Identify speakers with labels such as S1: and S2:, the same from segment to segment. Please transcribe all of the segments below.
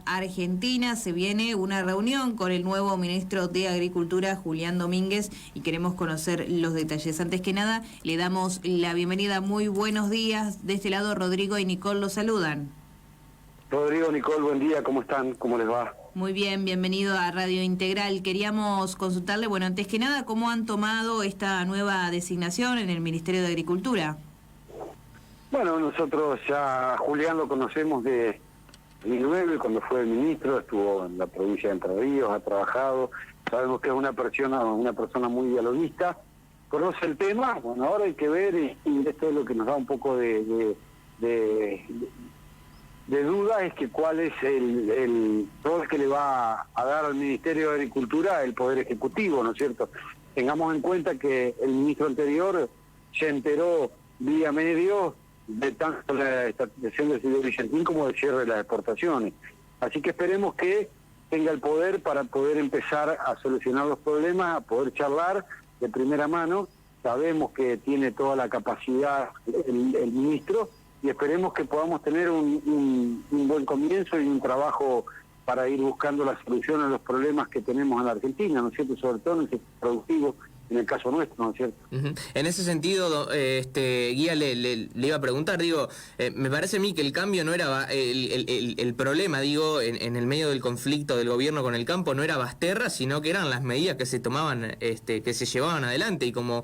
S1: Argentina. Se viene una reunión con el nuevo ministro de Agricultura, Julián Domínguez, y queremos conocer los detalles. Antes que nada, le damos la bienvenida. Muy buenos días. De este lado, Rodrigo y Nicole los saludan.
S2: Rodrigo, Nicole, buen día. ¿Cómo están? ¿Cómo les va?
S1: Muy bien, bienvenido a Radio Integral. Queríamos consultarle, bueno, antes que nada, ¿cómo han tomado esta nueva designación en el Ministerio de Agricultura?
S2: Bueno, nosotros ya a Julián lo conocemos de 2009, cuando fue ministro, estuvo en la provincia de Entre Ríos, ha trabajado, sabemos que es una persona muy dialoguista, conoce el tema. Bueno, ahora hay que ver, y esto es lo que nos da un poco de duda, es que cuál es el rol que le va a dar al Ministerio de Agricultura el Poder Ejecutivo, ¿no es cierto? Tengamos en cuenta que el ministro anterior se enteró vía medios de tanto la estatización del Silvio Vicentín como del cierre de las exportaciones. Así que esperemos que tenga el poder para poder empezar a solucionar los problemas, a poder charlar de primera mano. Sabemos que tiene toda la capacidad el ministro, y esperemos que podamos tener un buen comienzo y un trabajo para ir buscando la solución a los problemas que tenemos en la Argentina, ¿no es cierto? Sobre todo en el sector productivo, en el caso nuestro, ¿no es cierto?
S3: En ese sentido, Guía, le iba a preguntar, me parece a mí que el cambio no era, el problema, en el medio del conflicto del gobierno con el campo no era Basterra, sino que eran las medidas que se tomaban, que se llevaban adelante, y como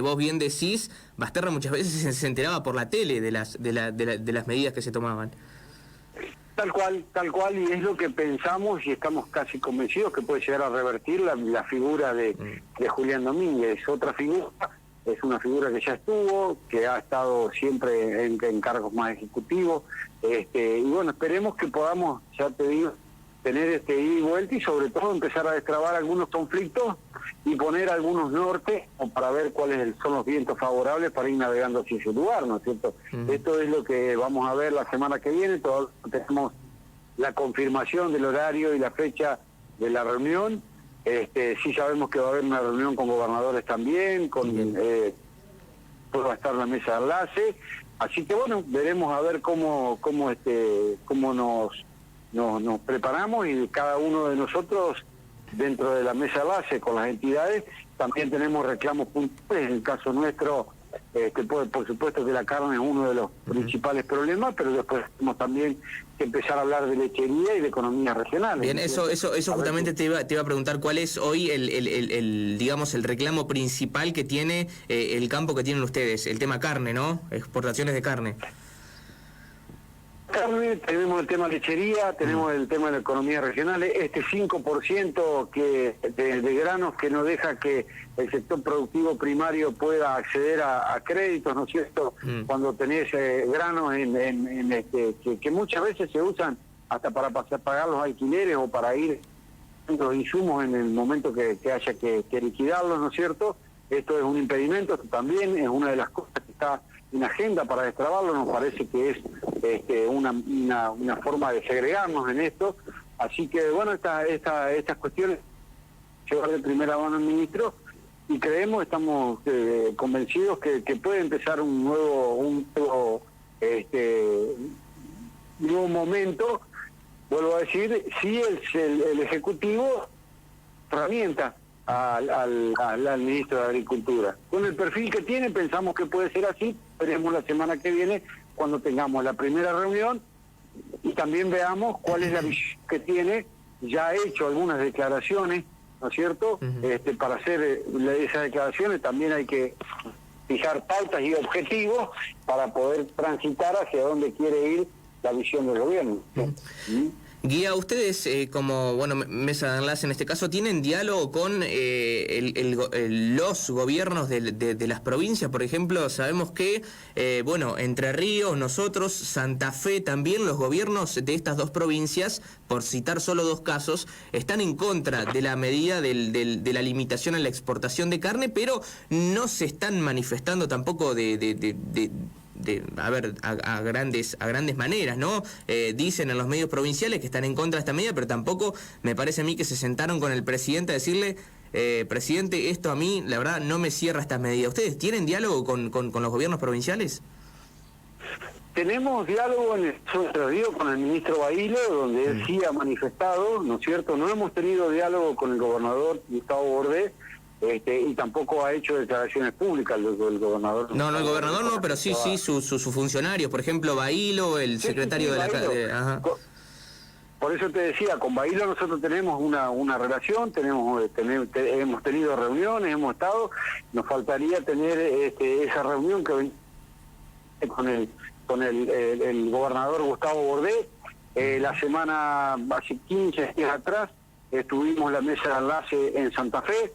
S3: vos bien decís, Basterra muchas veces se enteraba por la tele de las medidas que se tomaban.
S2: Tal cual, y es lo que pensamos y estamos casi convencidos que puede llegar a revertir la figura de Julián Domínguez. Otra figura, es una figura que ya estuvo, que ha estado siempre en cargos más ejecutivos, y bueno, esperemos que podamos, ya te digo, tener ida y vuelta, y sobre todo empezar a destrabar algunos conflictos y poner algunos nortes para ver cuáles son los vientos favorables para ir navegando hacia ese lugar, ¿no es cierto? Esto es lo que vamos a ver la semana que viene. Todos tenemos la confirmación del horario y la fecha de la reunión. Sí sabemos que va a haber una reunión con gobernadores también, va a estar la mesa de enlace, así que bueno, veremos a ver cómo nos preparamos, y cada uno de nosotros dentro de la mesa base con las entidades también tenemos reclamos puntuales. En el caso nuestro, por supuesto que la carne es uno de los principales problemas, pero después tenemos también que empezar a hablar de lechería y de economía regional.
S3: Bien, eso justamente te iba a preguntar, ¿cuál es hoy el reclamo principal que tiene el campo que tienen ustedes? El tema carne, ¿no? Exportaciones de carne.
S2: Carne, tenemos el tema lechería, tenemos el tema de la economía regional, 5% de granos que no deja que el sector productivo primario pueda acceder a créditos, ¿no es cierto? Cuando tenés granos que muchas veces se usan hasta para pagar los alquileres o para ir los insumos en el momento que haya que liquidarlos, ¿no es cierto? Esto es un impedimento, esto también es una de las cosas que está en agenda para destrabarlo. Nos parece que es una forma de segregarnos en esto, así que bueno, estas cuestiones llevar de primera mano al ministro, y estamos convencidos que puede empezar un nuevo momento. Vuelvo a decir, si el Ejecutivo herramienta al ministro de Agricultura. Con el perfil que tiene, pensamos que puede ser así. Veremos la semana que viene, cuando tengamos la primera reunión, y también veamos cuál es la visión que tiene. Ya ha hecho algunas declaraciones, ¿no es cierto? Para hacer esas declaraciones también hay que fijar pautas y objetivos para poder transitar hacia donde quiere ir la visión del gobierno.
S3: Guía, ustedes como mesa de enlace en este caso, ¿tienen diálogo con los gobiernos de las provincias? Por ejemplo, sabemos que, Entre Ríos, nosotros, Santa Fe también, los gobiernos de estas dos provincias, por citar solo dos casos, están en contra de la medida de la limitación a la exportación de carne, pero no se están manifestando tampoco a grandes maneras, ¿no? Dicen en los medios provinciales que están en contra de esta medida, pero tampoco me parece a mí que se sentaron con el presidente a decirle, presidente, esto a mí, la verdad, no me cierra esta medida. ¿Ustedes tienen diálogo con los gobiernos provinciales?
S2: Tenemos diálogo en el Centro Río con el ministro Bailo, donde él sí ha manifestado, ¿no es cierto? No hemos tenido diálogo con el gobernador Gustavo Bordé, y tampoco ha hecho declaraciones públicas el gobernador.
S3: No, el gobernador no, pero sí sus funcionarios, por ejemplo, Bailo, el secretario de la... Ajá.
S2: Por eso te decía, con Bailo nosotros tenemos una relación, hemos tenido reuniones, hemos estado, nos faltaría tener esa reunión que con el gobernador Gustavo Bordé. La semana, hace 15 días atrás, estuvimos en la mesa de enlace en Santa Fe,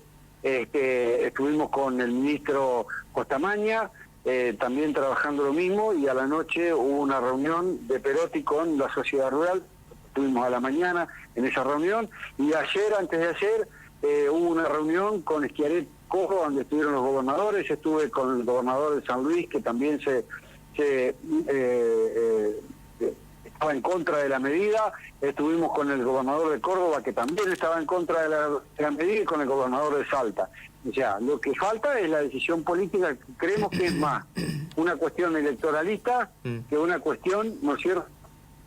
S2: estuvimos con el ministro Costamaña, también trabajando lo mismo, y a la noche hubo una reunión de Perotti con la sociedad rural. Estuvimos a la mañana en esa reunión, y ayer, antes de ayer, hubo una reunión con Schiaretti Córdoba, donde estuvieron los gobernadores. Estuve con el gobernador de San Luis, que también estaba en contra de la medida. Estuvimos con el gobernador de Córdoba, que también estaba en contra de la medida, y con el gobernador de Salta. O sea, lo que falta es la decisión política. Creemos que es más una cuestión electoralista que una cuestión, ¿no es cierto?,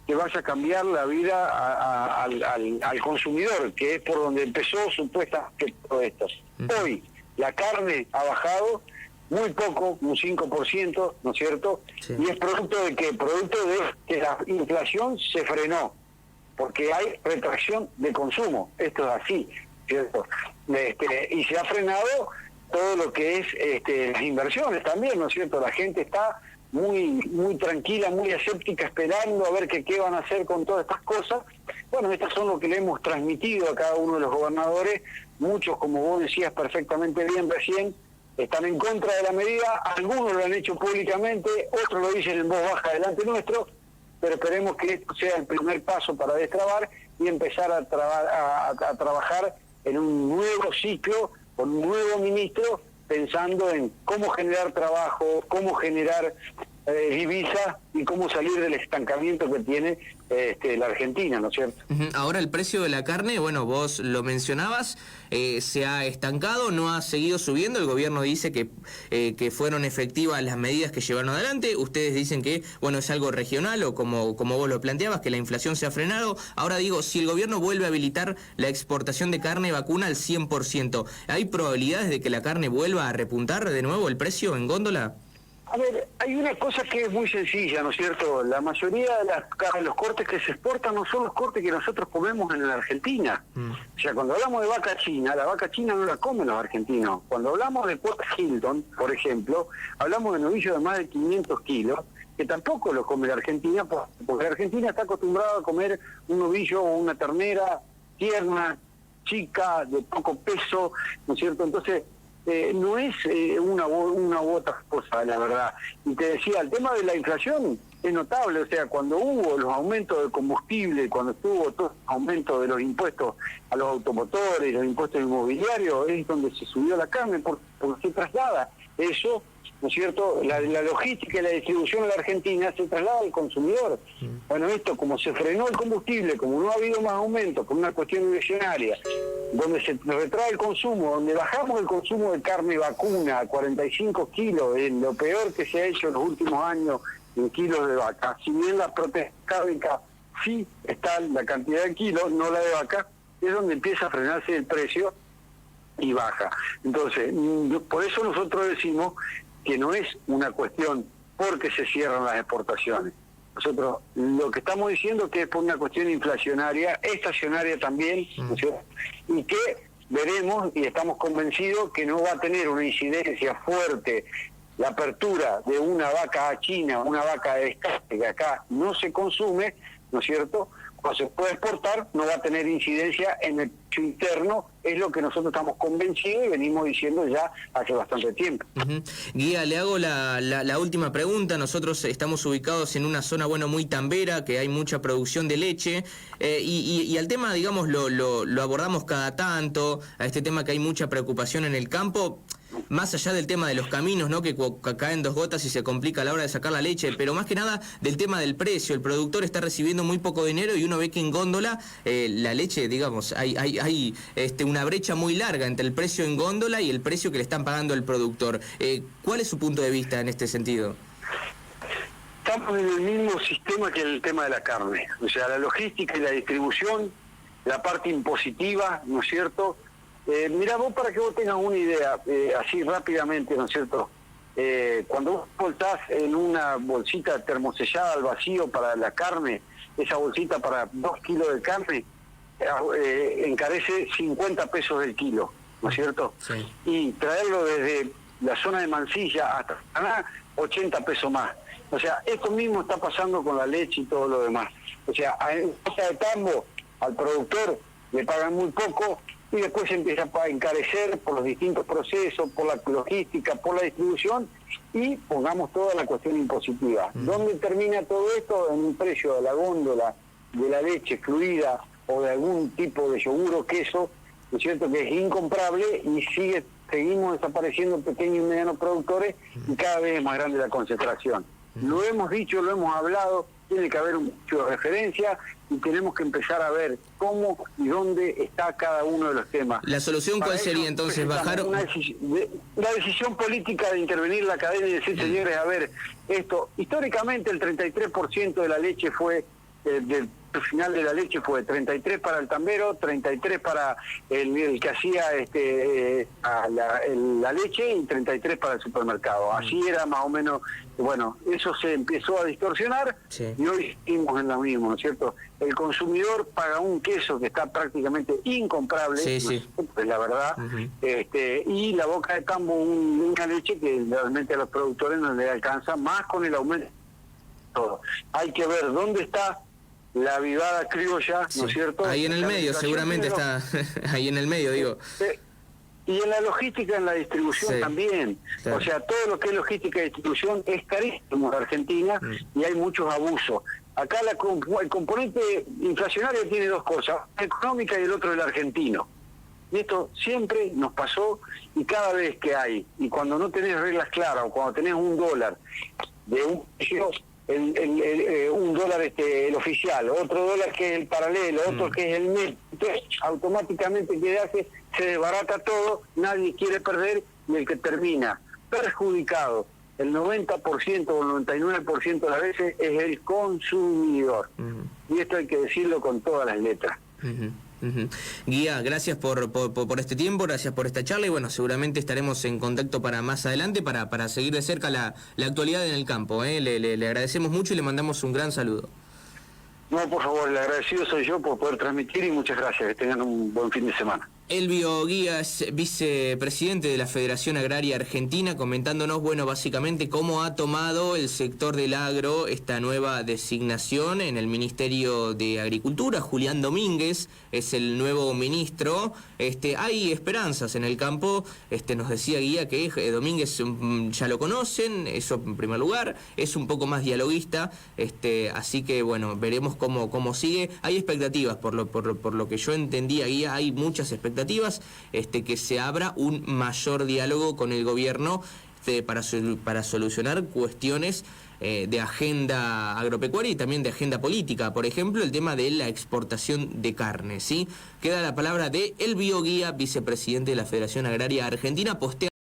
S2: que vaya a cambiar la vida al consumidor, que es por donde empezó supuestamente todo esto. Hoy la carne ha bajado muy poco, un 5%, ¿no es cierto? Sí. Y es producto de que la inflación se frenó, porque hay retracción de consumo. Esto es así, ¿cierto? Y se ha frenado todo lo que es las inversiones también, ¿no es cierto? La gente está muy tranquila, muy escéptica, esperando a ver qué van a hacer con todas estas cosas. Bueno, estas son lo que le hemos transmitido a cada uno de los gobernadores. Muchos, como vos decías perfectamente bien recién, están en contra de la medida. Algunos lo han hecho públicamente, otros lo dicen en voz baja delante nuestro, pero esperemos que esto sea el primer paso para destrabar y empezar a trabajar en un nuevo ciclo, con un nuevo ministro, pensando en cómo generar trabajo, cómo generar divisas y cómo salir del estancamiento que tiene la Argentina, ¿no es cierto?
S3: Ahora el precio de la carne, bueno, vos lo mencionabas, se ha estancado, no ha seguido subiendo. El gobierno dice que fueron efectivas las medidas que llevaron adelante. Ustedes dicen que, bueno, es algo regional, o como vos lo planteabas, que la inflación se ha frenado. Ahora digo, si el gobierno vuelve a habilitar la exportación de carne vacuna al 100%, ¿hay probabilidades de que la carne vuelva a repuntar de nuevo el precio en góndola?
S2: A ver, hay una cosa que es muy sencilla, ¿no es cierto? La mayoría de los cortes que se exportan no son los cortes que nosotros comemos en la Argentina. O sea, cuando hablamos de vaca china, la vaca china no la comen los argentinos. Cuando hablamos de Port Hilton, por ejemplo, hablamos de novillos de más de 500 kilos, que tampoco lo come la Argentina, porque la Argentina está acostumbrada a comer un novillo o una ternera tierna, chica, de poco peso, ¿no es cierto? Entonces, no es una u otra cosa, la verdad. Y te decía, el tema de la inflación es notable. O sea, cuando hubo los aumentos de combustible, cuando estuvo todo el aumento de los impuestos a los automotores, los impuestos inmobiliarios, es donde se subió la carne, porque se traslada eso, ¿no es cierto? La logística y la distribución en la Argentina se traslada al consumidor. Bueno, esto, como se frenó el combustible, como no ha habido más aumentos, por una cuestión inflacionaria, donde se retrae el consumo, donde bajamos el consumo de carne vacuna a 45 kilos, en lo peor que se ha hecho en los últimos años en kilos de vaca. Si bien la proteína cárnica sí está en la cantidad de kilos, no la de vaca, es donde empieza a frenarse el precio y baja. Entonces, por eso nosotros decimos que no es una cuestión porque se cierran las exportaciones. Nosotros lo que estamos diciendo que es por una cuestión inflacionaria, estacionaria también, ¿no es cierto? Y que veremos, y estamos convencidos, que no va a tener una incidencia fuerte la apertura de una vaca china, una vaca de descarte que acá no se consume, ¿no es cierto? Cuando se puede exportar, no va a tener incidencia en el precio interno, es lo que nosotros estamos convencidos y venimos diciendo ya hace bastante tiempo.
S3: Guía, le hago la última pregunta. Nosotros estamos ubicados en una zona, bueno, muy tambera, que hay mucha producción de leche, y al tema, digamos, lo abordamos cada tanto, a este tema que hay mucha preocupación en el campo, más allá del tema de los caminos, ¿no?, que caen 2 gotas y se complica a la hora de sacar la leche, pero más que nada del tema del precio. El productor está recibiendo muy poco dinero y uno ve que en góndola la leche, digamos, hay una brecha muy larga entre el precio en góndola y el precio que le están pagando el productor. ¿Cuál es su punto de vista en este sentido?
S2: Estamos en el mismo sistema que el tema de la carne, o sea, la logística y la distribución, la parte impositiva, ¿no es cierto? Mirá, vos para que vos tengas una idea, así rápidamente, ¿no es cierto? Cuando vos voltás en una bolsita termosellada al vacío para la carne, esa bolsita para 2 kilos de carne, encarece 50 pesos el kilo, ¿no es cierto?
S3: Sí.
S2: Y traerlo desde la zona de Mansilla hasta Paraná, 80 pesos más. O sea, esto mismo está pasando con la leche y todo lo demás. O sea, en Plaza de Tambo al productor le pagan muy poco y después se empieza a encarecer por los distintos procesos, por la logística, por la distribución y pongamos toda la cuestión impositiva. ¿Dónde termina todo esto? En un precio de la góndola de la leche fluida o de algún tipo de yogur o queso, ¿no es cierto?, que es incomparable y seguimos desapareciendo pequeños y medianos productores y cada vez es más grande la concentración. Lo hemos dicho, lo hemos hablado, tiene que haber un hecho de referencia y tenemos que empezar a ver cómo y dónde está cada uno de los temas.
S3: ¿La solución cuál sería entonces? ¿Bajar?
S2: La decisión política de intervenir la cadena y decir, señores, a ver, esto, históricamente el 33% de la leche fue, del final de la leche fue 33 para el tambero, 33 para el que hacía la leche y 33 para el supermercado. Así era más o menos, bueno, eso se empezó a distorsionar y hoy seguimos en lo mismo, ¿no es cierto? El consumidor paga un queso que está prácticamente incomparable, es la verdad, y la Boca de Tambo una leche que realmente a los productores no les alcanza, más con el aumento de todo. Hay que ver dónde está la avivada criolla, ¿no es cierto?
S3: Ahí en el medio, seguramente está, ahí en el medio, digo.
S2: Y en la logística, en la distribución también. Claro. O sea, todo lo que es logística y distribución es carísimo en Argentina y hay muchos abusos. Acá el componente inflacionario tiene dos cosas, la económica y el otro el argentino. Y esto siempre nos pasó y cada vez que hay, y cuando no tenés reglas claras o cuando tenés un dólar de un precio, un dólar el oficial, otro dólar que es el paralelo, otro que es el net, entonces automáticamente ¿qué hace? Se desbarata todo, nadie quiere perder y el que termina perjudicado el 90% o el 99% de las veces es el consumidor. Y esto hay que decirlo con todas las letras.
S3: Guía, gracias por este tiempo, gracias por esta charla y bueno, seguramente estaremos en contacto para más adelante para seguir de cerca la actualidad en el campo. Le agradecemos mucho y le mandamos un gran saludo.
S2: No, por favor, el agradecido soy yo por poder transmitir y muchas gracias, que tengan un buen fin de semana.
S3: Elvio Guía es vicepresidente de la Federación Agraria Argentina, comentándonos, bueno, básicamente cómo ha tomado el sector del agro esta nueva designación en el Ministerio de Agricultura. Julián Domínguez es el nuevo ministro. Hay esperanzas en el campo. Nos decía Guía que Domínguez ya lo conocen, eso en primer lugar, es un poco más dialoguista, así que bueno, veremos cómo sigue. Hay expectativas, por lo que yo entendía, Guía, hay muchas expectativas. Que se abra un mayor diálogo con el gobierno para solucionar cuestiones de agenda agropecuaria y también de agenda política. Por ejemplo, el tema de la exportación de carne, ¿sí? Queda la palabra de Elvio Guía, vicepresidente de la Federación Agraria Argentina, postea